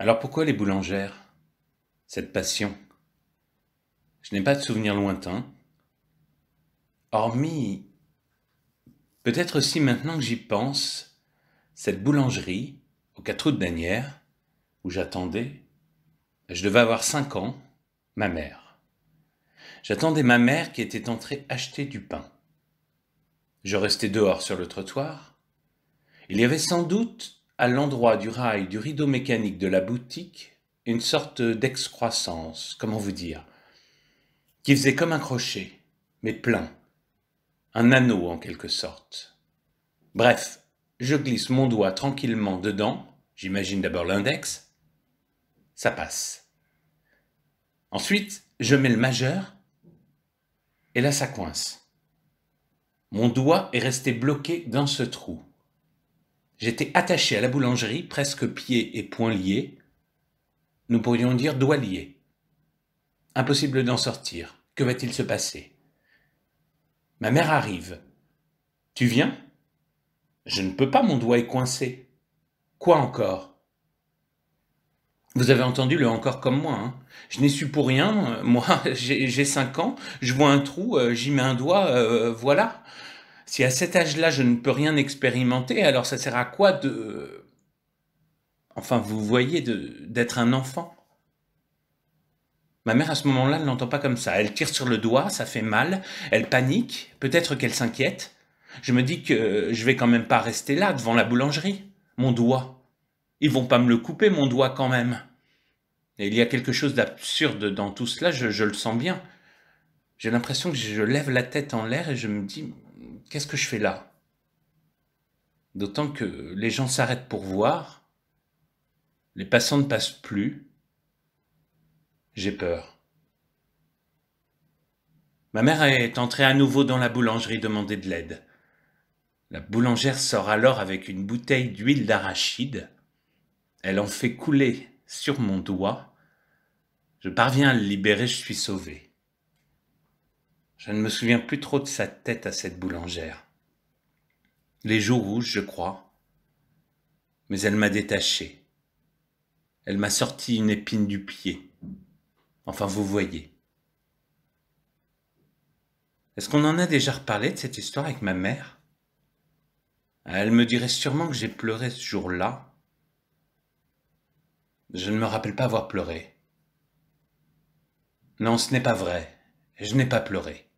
Alors pourquoi les boulangères? Cette passion? Je n'ai pas de souvenirs lointains, hormis, peut-être aussi maintenant que j'y pense, cette boulangerie, aux 4 roues de Bagnères, où j'attendais, je devais avoir 5 ans, ma mère. J'attendais ma mère qui était entrée acheter du pain. Je restais dehors sur le trottoir. Il y avait sans doute, à l'endroit du rail du rideau mécanique de la boutique, une sorte d'excroissance, comment vous dire, qui faisait comme un crochet, mais plein, un anneau en quelque sorte. Bref, je glisse mon doigt tranquillement dedans, j'imagine d'abord l'index, ça passe. Ensuite, je mets le majeur, et là ça coince. Mon doigt est resté bloqué dans ce trou. J'étais attaché à la boulangerie, presque pieds et poings liés, nous pourrions dire doigts liés. Impossible d'en sortir. Que va-t-il se passer? Ma mère arrive. Tu viens? Je ne peux pas, mon doigt est coincé. Quoi encore? Vous avez entendu le encore comme moi, hein. Je n'ai su pour rien, moi j'ai 5 ans, je vois un trou, j'y mets un doigt, voilà. Si à cet âge-là je ne peux rien expérimenter, alors ça sert à quoi de... Enfin, vous voyez, d'être un enfant? Ma mère à ce moment-là ne l'entend pas comme ça. Elle tire sur le doigt, ça fait mal, elle panique, peut-être qu'elle s'inquiète. Je me dis que je vais quand même pas rester là devant la boulangerie. Mon doigt. Ils vont pas me le couper, mon doigt quand même. Et il y a quelque chose d'absurde dans tout cela, je le sens bien. J'ai l'impression que je lève la tête en l'air et je me dis, qu'est-ce que je fais là? D'autant que les gens s'arrêtent pour voir, les passants ne passent plus. J'ai peur. Ma mère est entrée à nouveau dans la boulangerie demander de l'aide. La boulangère sort alors avec une bouteille d'huile d'arachide. Elle en fait couler sur mon doigt. Je parviens à le libérer, je suis sauvé. Je ne me souviens plus trop de sa tête à cette boulangère. Les joues rouges, je crois. Mais elle m'a détaché. Elle m'a sorti une épine du pied. Enfin, vous voyez. Est-ce qu'on en a déjà reparlé de cette histoire avec ma mère? Elle me dirait sûrement que j'ai pleuré ce jour-là. Je ne me rappelle pas avoir pleuré. Non, ce n'est pas vrai. Je n'ai pas pleuré.